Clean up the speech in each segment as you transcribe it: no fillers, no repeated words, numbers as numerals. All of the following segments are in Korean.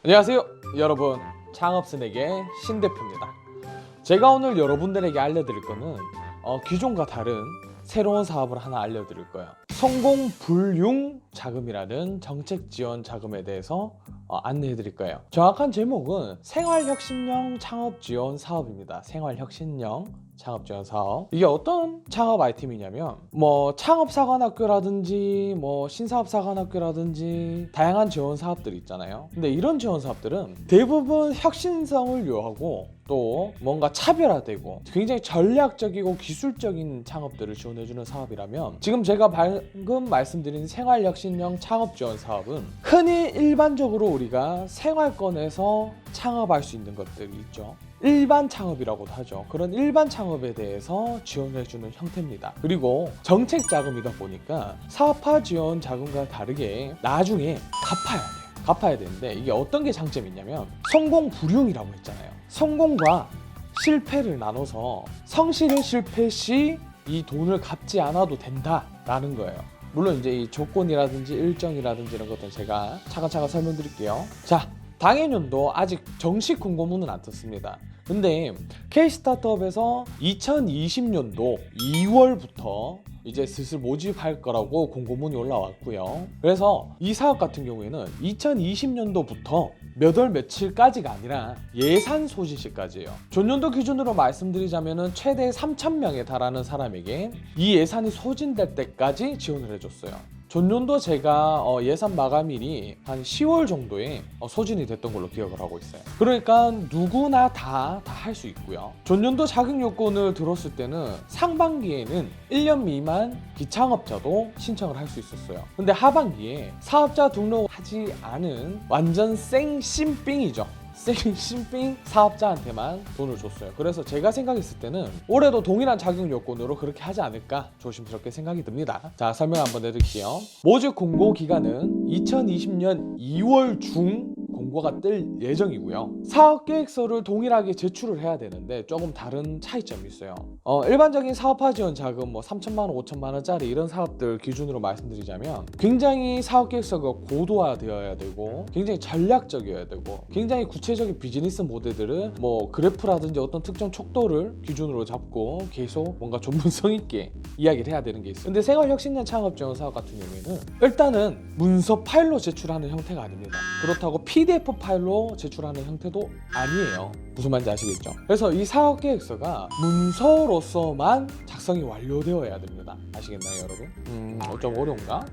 안녕하세요 여러분, 창업스낵의 신대표입니다. 제가 오늘 여러분들에게 알려드릴 거는 기존과 다른 새로운 사업을 하나 알려드릴 거예요. 성공 불융 자금이라는 정책 지원 자금에 대해서 안내해 드릴 거예요. 정확한 제목은 생활혁신형 창업 지원 사업입니다. 생활혁신형 창업 지원 사업. 이게 어떤 창업 아이템이냐면 창업사관학교라든지 신사업사관학교라든지 다양한 지원 사업들이 있잖아요. 근데 이런 지원 사업들은 대부분 혁신성을 요하고 또 뭔가 차별화되고 굉장히 전략적이고 기술적인 창업들을 지원해주는 사업이라면, 지금 제가 방금 말씀드린 생활혁신형 창업 지원 사업은 흔히 일반적으로 우리가 생활권에서 창업할 수 있는 것들이 있죠. 일반 창업이라고도 하죠. 그런 일반 창업에 대해서 지원해주는 형태입니다. 그리고 정책 자금이다 보니까 사업화 지원 자금과 다르게 나중에 갚아야 되는데, 이게 어떤 게 장점이 있냐면 성공 불융이라고 했잖아요. 성공과 실패를 나눠서 성실의 실패 시 이 돈을 갚지 않아도 된다라는 거예요. 물론 이제 이 조건이라든지 일정이라든지 이런 것들은 제가 차근차근 설명드릴게요. 자, 당해년도 아직 정식 공고문은 안 떴습니다. 근데 K-스타트업에서 2020년도 2월부터 이제 슬슬 모집할 거라고 공고문이 올라왔고요. 그래서 이 사업 같은 경우에는 2020년도부터 몇 월 며칠까지가 아니라 예산 소진 시까지예요. 전년도 기준으로 말씀드리자면 최대 3,000명에 달하는 사람에게 이 예산이 소진될 때까지 지원을 해줬어요. 전년도 제가 예산 마감일이 한 10월 정도에 소진이 됐던 걸로 기억을 하고 있어요. 그러니까 누구나 다 할 수 있고요. 전년도 자격 요건을 들었을 때는 상반기에는 1년 미만 기창업자도 신청을 할 수 있었어요. 근데 하반기에 사업자 등록하지 않은 완전 생신삥이죠. 생신삥 사업자한테만 돈을 줬어요. 그래서 제가 생각했을 때는 올해도 동일한 자격 요건으로 그렇게 하지 않을까 조심스럽게 생각이 듭니다. 자, 설명 한번 해드릴게요. 모집 공고 기간은 2020년 2월 중 공고가 뜰 예정이고요. 사업계획서를 동일하게 제출을 해야 되는데 조금 다른 차이점이 있어요. 일반적인 사업화 지원 자금 3천만 원, 5천만 원짜리 이런 사업들 기준으로 말씀드리자면 굉장히 사업계획서가 고도화되어야 되고 굉장히 전략적이어야 되고 굉장히 구체적인 비즈니스 모델들을 그래프라든지 어떤 특정 촉도를 기준으로 잡고 계속 뭔가 전문성 있게 이야기를 해야 되는 게 있어요. 근데 생활혁신형 창업 지원 사업 같은 경우에는 일단은 문서 파일로 제출하는 형태가 아닙니다. 그렇다고 PDF 파일로 제출하는 형태도 아니에요. 무슨 말인지 아시겠죠? 그래서 이 사업계획서가 문서로서만 작성이 완료되어야 됩니다. 아시겠나요, 여러분? 좀 어려운가?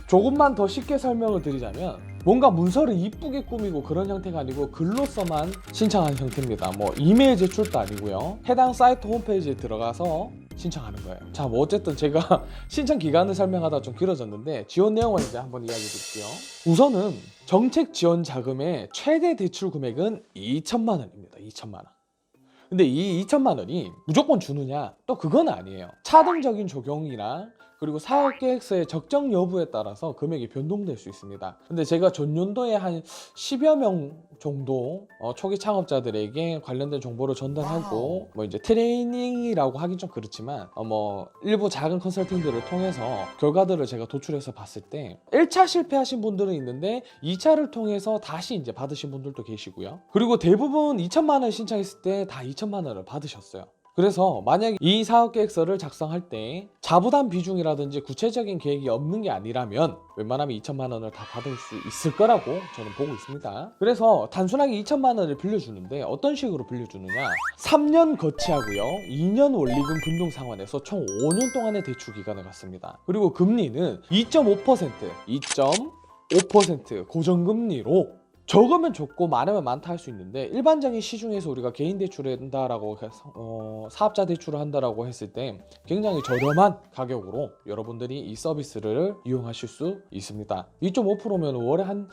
조금만 더 쉽게 설명을 드리자면 뭔가 문서를 이쁘게 꾸미고 그런 형태가 아니고 글로서만 신청하는 형태입니다. 이메일 제출도 아니고요. 해당 사이트 홈페이지에 들어가서 신청하는 거예요. 자, 어쨌든 제가 신청 기간을 설명하다 좀 길어졌는데 지원 내용을 이제 한번 이야기 드릴게요. 우선은 정책 지원 자금의 최대 대출 금액은 2천만 원입니다. 2천만 원. 근데 이 2천만 원이 무조건 주느냐? 또 그건 아니에요. 차등적인 적용이랑 그리고 사업계획서의 적정 여부에 따라서 금액이 변동될 수 있습니다. 근데 제가 전년도에 한 10여 명 정도 초기 창업자들에게 관련된 정보를 전달하고 이제 트레이닝이라고 하긴 좀 그렇지만 일부 작은 컨설팅들을 통해서 결과들을 제가 도출해서 봤을 때 1차 실패하신 분들은 있는데 2차를 통해서 다시 이제 받으신 분들도 계시고요. 그리고 대부분 2천만 원 신청했을 때 다 2천만 원을 받으셨어요. 그래서 만약에 이 사업계획서를 작성할 때 자부담 비중이라든지 구체적인 계획이 없는 게 아니라면 웬만하면 2천만 원을 다 받을 수 있을 거라고 저는 보고 있습니다. 그래서 단순하게 2천만 원을 빌려주는데 어떤 식으로 빌려주느냐, 3년 거치하고요 2년 원리금 금융상환에서 총 5년 동안의 대출 기간을 갖습니다. 그리고 금리는 2.5% 고정금리로 적으면 적고 많으면 많다 할 수 있는데, 일반적인 시중에서 우리가 개인 대출을 한다라고 해서 사업자 대출을 한다라고 했을 때 굉장히 저렴한 가격으로 여러분들이 이 서비스를 이용하실 수 있습니다. 2.5%면 월에 한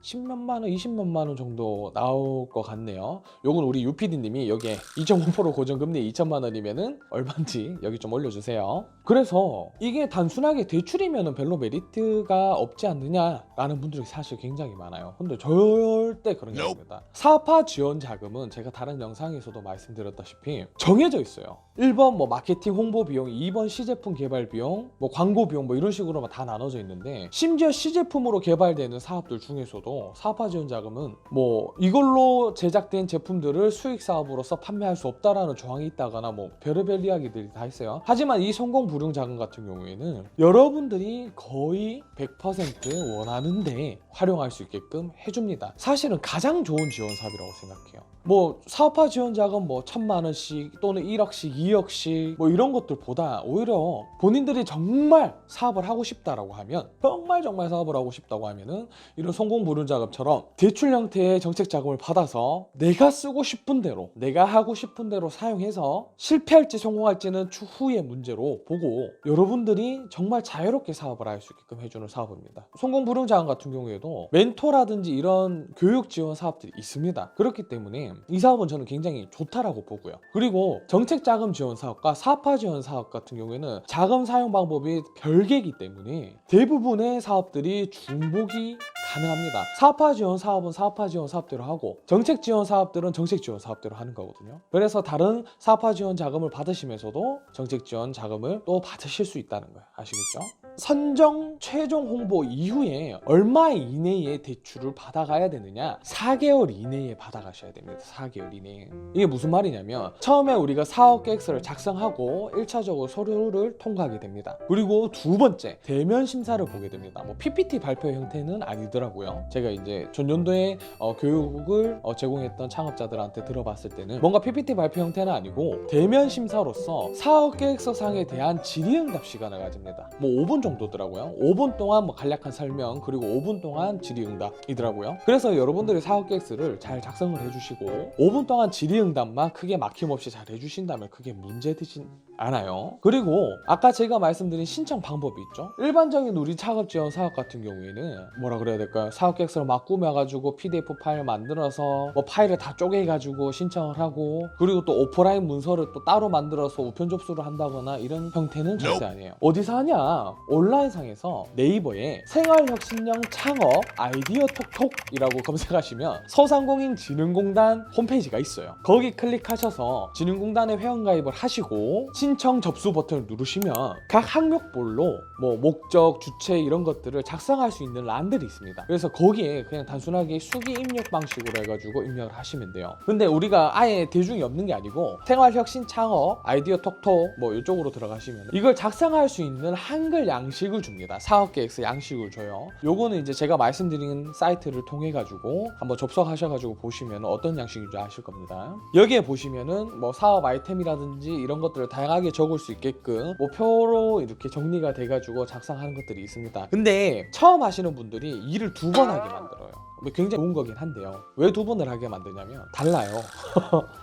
10몇만 원, 20몇만 원 정도 나올 것 같네요. 요건 우리 UPD님이 여기에 2.5% 고정금리 2천만 원이면은 얼마인지 여기 좀 올려주세요. 그래서 이게 단순하게 대출이면은 별로 메리트가 없지 않느냐라는 분들이 사실 굉장히 많아요. 근데 절대 그런 게 아닙니다. 사업화 지원 자금은 제가 다른 영상에서도 말씀드렸다시피 정해져 있어요. 1번 뭐 마케팅 홍보 비용, 2번 시제품 개발 비용, 뭐 광고 비용 뭐 이런 식으로만 다 나눠져 있는데, 심지어 시제품으로 개발되는 사업들 중에서도 사업화 지원 자금은 뭐 이걸로 제작된 제품들을 수익 사업으로서 판매할 수 없다라는 조항이 있다거나 뭐 별의별 이야기들이 다 있어요. 하지만 이 성공 불용 자금 같은 경우에는 여러분들이 거의 100% 원하는데 활용할 수 있게끔 해줍니다. 사실은 가장 좋은 지원 사업이라고 생각해요. 뭐 사업화 지원 자금 뭐 1,000만 원씩 또는 1억씩 2억씩 뭐 이런 것들보다 오히려 본인들이 정말 사업을 하고 싶다라고 하면, 정말 사업을 하고 싶다고 하면은 이런 성공 불용 자금처럼 대출 형태의 정책 자금을 받아서 내가 쓰고 싶은 대로, 내가 하고 싶은 대로 사용해서 실패할지 성공할지는 추후의 문제로 보고 여러분들이 정말 자유롭게 사업을 할 수 있게끔 해주는 사업입니다. 성공 불용 자금 같은 경우에도 멘토라든지 이런 교육 지원 사업들이 있습니다. 그렇기 때문에 이 사업은 저는 굉장히 좋다라고 보고요. 그리고 정책 자금 지원 사업과 사업화 지원 사업 같은 경우에는 자금 사용 방법이 별개이기 때문에 대부분의 사업들이 중복이 가능합니다. 사업화 지원 사업은 사업화 지원 사업대로 하고, 정책 지원 사업들은 정책 지원 사업대로 하는 거거든요. 그래서 다른 사업화 지원 자금을 받으시면서도 정책 지원 자금을 또 받으실 수 있다는 거예요. 아시겠죠? 선정 최종 홍보 이후에 얼마 이내에 대출을 받아가야 되느냐? 4개월 이내에 받아가셔야 됩니다. 4개월 이내에. 이게 무슨 말이냐면, 처음에 우리가 사업 계획서를 작성하고 1차적으로 서류를 통과하게 됩니다. 그리고 두 번째, 대면 심사를 보게 됩니다. 뭐 PPT 발표 형태는 아니더라고요. 제가 이제 전년도에 교육을 제공했던 창업자들한테 들어봤을 때는 뭔가 PPT 발표 형태는 아니고 대면 심사로서 사업 계획서 상에 대한 질의응답 시간을 가집니다. 뭐 5분 정도더라고요. 5분 동안 뭐 간략한 설명, 그리고 5분 동안 질의응답이더라고요. 그래서 여러분들이 사업계획서를 잘 작성을 해주시고 5분 동안 질의응답만 크게 막힘없이 잘 해주신다면 크게 문제되진 않아요. 그리고 아까 제가 말씀드린 신청 방법이 있죠. 일반적인 우리 창업지원 사업 같은 경우에는 뭐라 그래야 될까요? 사업계획서를 막 꾸며가지고 PDF 파일 만들어서 뭐 파일을 다 쪼개가지고 신청을 하고, 그리고 또 오프라인 문서를 또 따로 만들어서 우편 접수를 한다거나 이런 형태는 절대 아니에요. 어디서 하냐? 온라인상에서 네이버에 생활혁신형 창업 아이디어 톡톡이라고 검색하시면 소상공인진흥공단 홈페이지가 있어요. 거기 클릭하셔서 진흥공단에 회원가입을 하시고 신청 접수 버튼을 누르시면 각 항목별로 뭐 목적, 주체 이런 것들을 작성할 수 있는 란들이 있습니다. 그래서 거기에 그냥 단순하게 수기 입력 방식으로 해가지고 입력을 하시면 돼요. 근데 우리가 아예 대중이 없는 게 아니고 생활혁신 창업 아이디어 톡톡 뭐 이쪽으로 들어가시면 이걸 작성할 수 있는 한글 양식을 줍니다. 사업계획서 양식을 줘요. 요거는 이제 제가 말씀드린 사이트를 통해 가지고 한번 접속하셔가지고 보시면 어떤 양식인지 아실 겁니다. 여기에 보시면은 뭐 사업 아이템이라든지 이런 것들을 다양하게 적을 수 있게끔 뭐 표로 이렇게 정리가 돼가지고 작성하는 것들이 있습니다. 근데 처음 하시는 분들이 일을 2번 하게 만들어요. 굉장히 좋은 거긴 한데요. 왜 2번을 하게 만드냐면 달라요.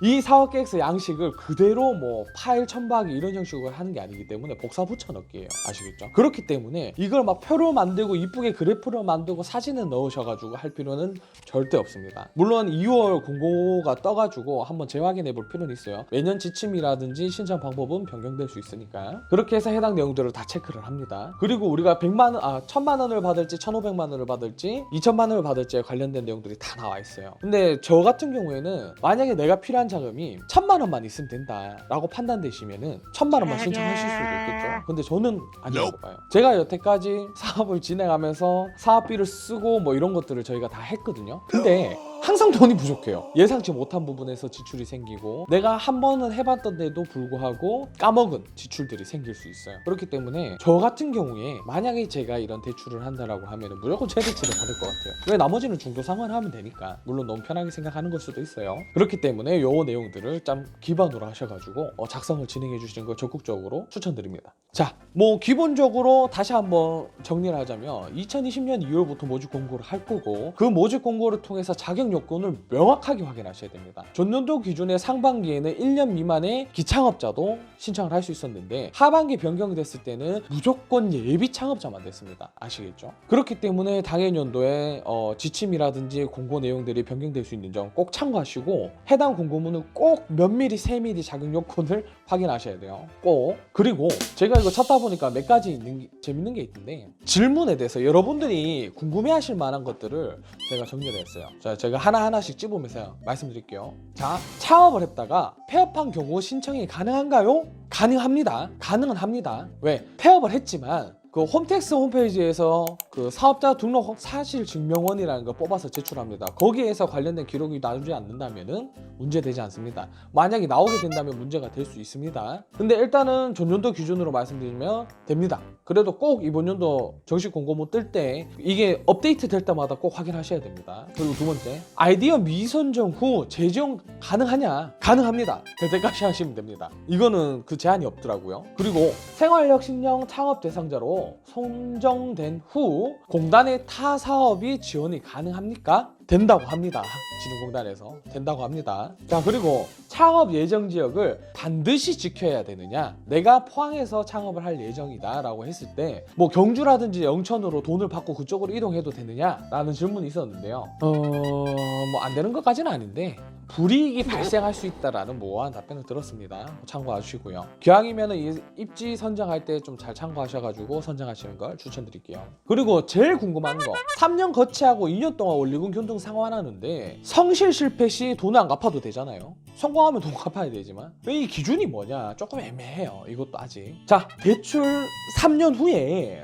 이 사업계획서 양식을 그대로 뭐 파일 첨부하기 이런 형식으로 하는 게 아니기 때문에 복사 붙여넣기예요. 아시겠죠? 그렇기 때문에 이걸 막 표로 만들고 이쁘게 그래프로 만들고 사진을 넣으셔가지고 할 필요는 절대 없습니다. 물론 2월 공고가 떠가지고 한번 재확인해 볼 필요는 있어요. 매년 지침이라든지 신청 방법은 변경될 수 있으니까 그렇게 해서 해당 내용들을 다 체크를 합니다. 그리고 우리가 1,000만 원을 받을지 1,500만 원을 받을지 2,000만 원을 받을지 관련된 내용들이 다 나와 있어요. 근데 저 같은 경우에는 만약에 내가 필요한 자금이 1,000만 원만 있으면 된다라고 판단되시면은 1,000만 원만 신청하실 수도 있겠죠. 근데 저는 아니라고 봐요. 제가 여태까지 사업을 진행하면서 사업비를 쓰고 뭐 이런 것들을 저희가 다 했거든요. 근데 항상 돈이 부족해요. 예상치 못한 부분에서 지출이 생기고 내가 한 번은 해봤던데도 불구하고 까먹은 지출들이 생길 수 있어요. 그렇기 때문에 저 같은 경우에 만약에 제가 이런 대출을 한다라고 하면 무조건 최대치를 받을 것 같아요. 왜 나머지는 중도 상환하면 되니까. 물론 너무 편하게 생각하는 걸 수도 있어요. 그렇기 때문에 요 내용들을 좀 기반으로 하셔가지고 작성을 진행해 주시는 걸 적극적으로 추천드립니다. 자, 뭐 기본적으로 다시 한번 정리를 하자면 2020년 2월부터 모집 공고를 할 거고 그 모집 공고를 통해서 자격 요건을 명확하게 확인하셔야 됩니다. 전년도 기준의 상반기에는 1년 미만의 기창업자도 신청을 할 수 있었는데 하반기 변경됐을 때는 무조건 예비 창업자만 됐습니다. 아시겠죠? 그렇기 때문에 당해년도에 지침이라든지 공고 내용들이 변경될 수 있는 점 꼭 참고하시고 해당 공고문은 꼭 몇 미리 세미리 자격 요건을 확인하셔야 돼요. 꼭. 그리고 제가 이거 찾다 보니까 몇 가지 재밌는 게 있던데 질문에 대해서 여러분들이 궁금해하실 만한 것들을 제가 정리를 했어요. 자, 제가 하나하나씩 찝으면서 말씀드릴게요. 자, 창업을 했다가 폐업한 경우 신청이 가능한가요? 가능합니다. 가능은 합니다. 왜? 폐업을 했지만 그 홈택스 홈페이지에서 그 사업자 등록 사실 증명원이라는 걸 뽑아서 제출합니다. 거기에서 관련된 기록이 나오지 않는다면은 문제되지 않습니다. 만약에 나오게 된다면 문제가 될 수 있습니다. 근데 일단은 전년도 기준으로 말씀드리면 됩니다. 그래도 꼭 이번 연도 정식 공고문 뜰 때 이게 업데이트 될 때마다 꼭 확인하셔야 됩니다. 그리고 두 번째, 아이디어 미선정 후 재지용 가능하냐? 가능합니다. 될 때까지 하시면 됩니다. 이거는 그 제한이 없더라고요. 그리고 생활혁신형 창업 대상자로 선정된 후 공단의 타 사업이 지원이 가능합니까? 된다고 합니다. 진흥공단에서 된다고 합니다. 자, 그리고 창업 예정 지역을 반드시 지켜야 되느냐? 내가 포항에서 창업을 할 예정이다 라고 했을 때 뭐 경주라든지 영천으로 돈을 받고 그쪽으로 이동해도 되느냐? 라는 질문이 있었는데요. 뭐 안 되는 것까지는 아닌데 불이익이 발생할 수 있다라는 모호한 답변을 들었습니다. 참고해 주시고요. 기왕이면 입지 선정할 때 좀 잘 참고하셔가지고 선정하시는 걸 추천드릴게요. 그리고 제일 궁금한 거, 3년 거치하고 2년 동안 원리금 균등 상환하는데 성실 실패 시 돈을 안 갚아도 되잖아요. 성공하면 돈 갚아야 되지만 왜 이 기준이 뭐냐? 조금 애매해요. 이것도 아직. 자, 대출 3년 후에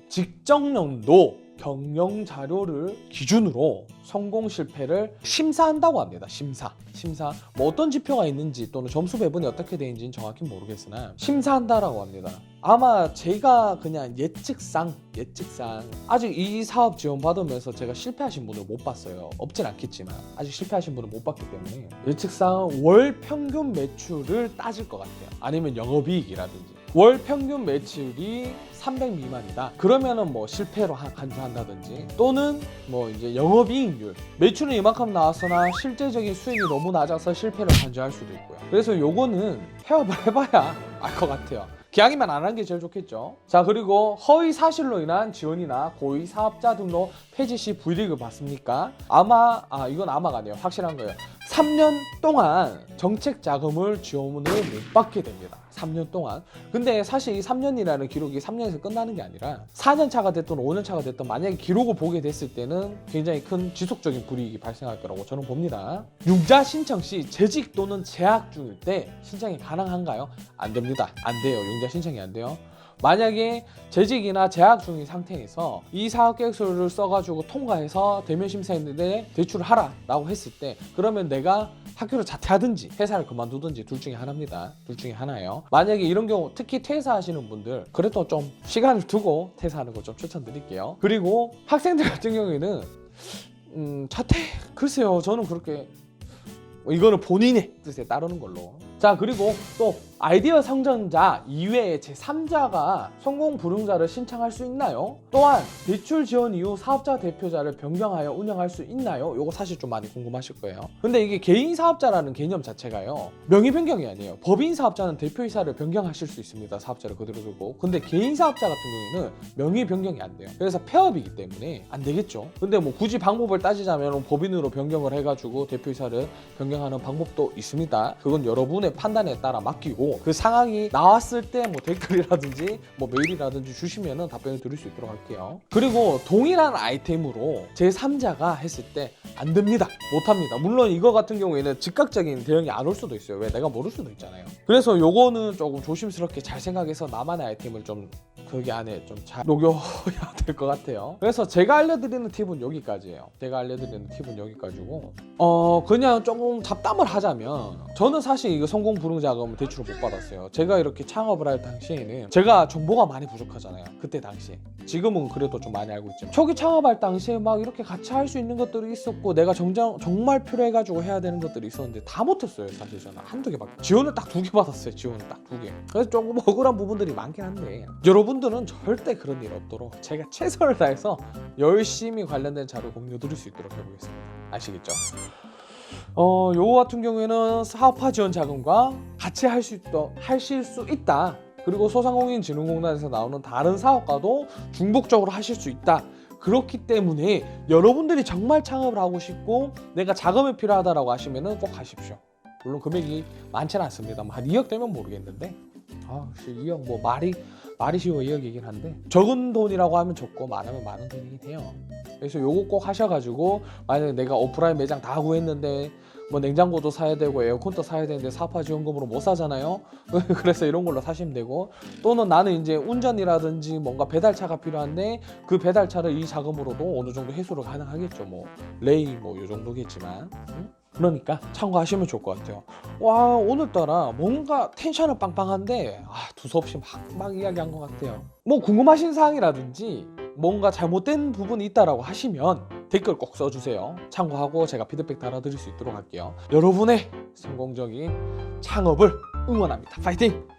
직전년도 경영 자료를 기준으로 성공 실패를 심사한다고 합니다. 심사. 뭐 어떤 지표가 있는지 또는 점수 배분이 어떻게 되는지는 정확히 모르겠으나 심사한다라고 합니다. 아마 제가 그냥 예측상 아직 이 사업 지원 받으면서 제가 실패하신 분을 못 봤어요. 없진 않겠지만 아직 실패하신 분을 못 봤기 때문에 예측상 월 평균 매출을 따질 것 같아요. 아니면 영업이익이라든지 월 평균 매출이 300 미만이다. 그러면은 뭐 실패로 간주한다든지 또는 뭐 이제 영업이익률 매출은 이만큼 나왔으나 실제적인 수익이 너무 낮아서 실패를 간주할 수도 있고요. 그래서 요거는 폐업을 해봐야 알 것 같아요. 기왕이면 안 하는 게 제일 좋겠죠. 자, 그리고 허위 사실로 인한 지원이나 고의 사업자 등록 폐지 시 불이익을 받습니까? 이건 아마가 아니에요. 확실한 거예요. 3년 동안 정책 자금을 지원을 못 받게 됩니다. 3년 동안. 근데 사실 이 3년이라는 기록이 3년에서 끝나는 게 아니라 4년 차가 됐든 5년 차가 됐든 만약에 기록을 보게 됐을 때는 굉장히 큰 지속적인 불이익이 발생할 거라고 저는 봅니다. 융자 신청 시 재직 또는 재학 중일 때 신청이 가능한가요? 안 됩니다. 안 돼요. 융자 신청이 안 돼요. 만약에 재직이나 재학 중인 상태에서 이 사업계획서를 써가지고 통과해서 대면 심사했는데 대출을 하라 라고 했을 때 그러면 내가 학교를 자퇴하든지 회사를 그만두든지 둘 중에 하나입니다. 둘 중에 하나예요. 만약에 이런 경우 특히 퇴사하시는 분들 그래도 좀 시간을 두고 퇴사하는 거 좀 추천드릴게요. 그리고 학생들 같은 경우에는 자퇴 글쎄요, 저는 그렇게 이거는 본인의 뜻에 따르는 걸로. 자, 그리고 또 아이디어 성장자 이외에 제3자가 성공 불응자를 신청할 수 있나요? 또한 대출 지원 이후 사업자 대표자를 변경하여 운영할 수 있나요? 요거 사실 좀 많이 궁금하실 거예요. 근데 이게 개인 사업자라는 개념 자체가요, 명의 변경이 아니에요. 법인 사업자는 대표이사를 변경하실 수 있습니다. 사업자를 그대로 두고. 근데 개인 사업자 같은 경우에는 명의 변경이 안 돼요. 그래서 폐업이기 때문에 안 되겠죠. 근데 뭐 굳이 방법을 따지자면 법인으로 변경을 해가지고 대표이사를 변경하는 방법도 있습니다. 그건 여러분의 판단에 따라 맡기고 그 상황이 나왔을 때 뭐 댓글이라든지 뭐 메일이라든지 주시면은 답변을 드릴 수 있도록 할게요. 그리고 동일한 아이템으로 제3자가 했을 때 안 됩니다. 못 합니다. 물론 이거 같은 경우에는 즉각적인 대응이 안 올 수도 있어요. 왜? 내가 모를 수도 있잖아요. 그래서 요거는 조금 조심스럽게 잘 생각해서 나만의 아이템을 좀 거기 안에 좀 잘 녹여야 될 것 같아요. 그래서 제가 알려드리는 팁은 여기까지예요. 여기까지고 그냥 조금 잡담을 하자면 저는 사실 이거 성공 불응 자금 대출을 못 받았어요. 제가 이렇게 창업을 할 당시에는 제가 정보가 많이 부족하잖아요. 그때 당시에. 지금은 그래도 좀 많이 알고 있지만 초기 창업할 당시에 막 이렇게 같이 할 수 있는 것들이 있었고 내가 정말 필요해가지고 해야 되는 것들이 있었는데 다 못했어요. 사실 저는 한두 개밖에. 지원을 딱 2개 받았어요. 지원을 딱 2개. 그래서 조금 억울한 부분들이 많긴 한데 여러분들은 절대 그런 일 없도록 제가 최선을 다해서 열심히 관련된 자료 공유 드릴 수 있도록 해보겠습니다. 아시겠죠? 요거 같은 경우에는 사업화 지원 자금과 같이 하실 수 있다. 그리고 소상공인진흥공단에서 나오는 다른 사업과도 중복적으로 하실 수 있다. 그렇기 때문에 여러분들이 정말 창업을 하고 싶고 내가 자금이 필요하다라고 하시면은 꼭 하십시오. 물론 금액이 많지는 않습니다. 한 2억 되면 모르겠는데 이 형 뭐 말이 쉬워 이 형이긴 한데 적은 돈이라고 하면 적고 많으면 많은 돈이긴 해요. 그래서 요거 꼭 하셔가지고 만약에 내가 오프라인 매장 다 구했는데 뭐 냉장고도 사야 되고 에어컨도 사야 되는데 사파 지원금으로 못 사잖아요. 그래서 이런 걸로 사시면 되고, 또는 나는 이제 운전이라든지 뭔가 배달차가 필요한데 그 배달차를 이 자금으로도 어느 정도 해소를 가능하겠죠. 뭐 레이 뭐 요 정도겠지만. 그러니까 참고하시면 좋을 것 같아요. 와, 오늘따라 뭔가 텐션은 빵빵한데 두서없이 막 이야기한 것 같아요. 뭐 궁금하신 사항이라든지 뭔가 잘못된 부분이 있다라고 하시면 댓글 꼭 써주세요. 참고하고 제가 피드백 달아드릴 수 있도록 할게요. 여러분의 성공적인 창업을 응원합니다. 파이팅!